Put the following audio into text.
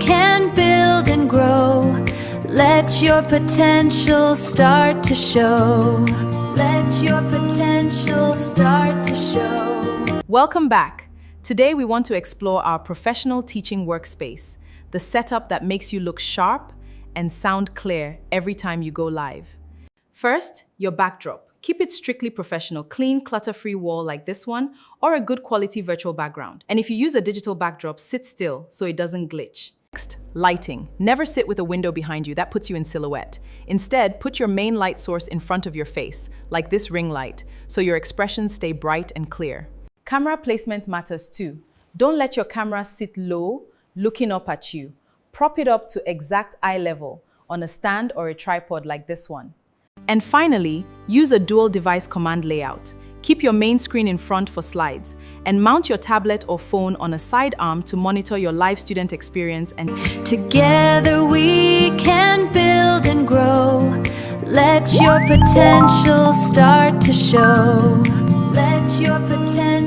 Can build and grow. Let your potential start to show. Let your potential start to show. Welcome back. Today we want to explore our professional teaching workspace, the setup that makes you look sharp and sound clear every time you go live. First, your backdrop. Keep it strictly professional, clean, clutter-free wall like this one, or a good quality virtual background. And if you use a digital backdrop, sit still so it doesn't glitch. Next, lighting. Never sit with a window behind you, that puts you in silhouette. Instead, put your main light source in front of your face, like this ring light, so your expressions stay bright and clear. Camera placement matters too. Don't let your camera sit low, looking up at you. Prop it up to exact eye level on a stand or a tripod like this one. And finally, use a dual device command layout. Keep your main screen in front for slides, and mount your tablet or phone on a sidearm to monitor your live student experience. And together we can build and grow. Let your potential start to show. Let your potential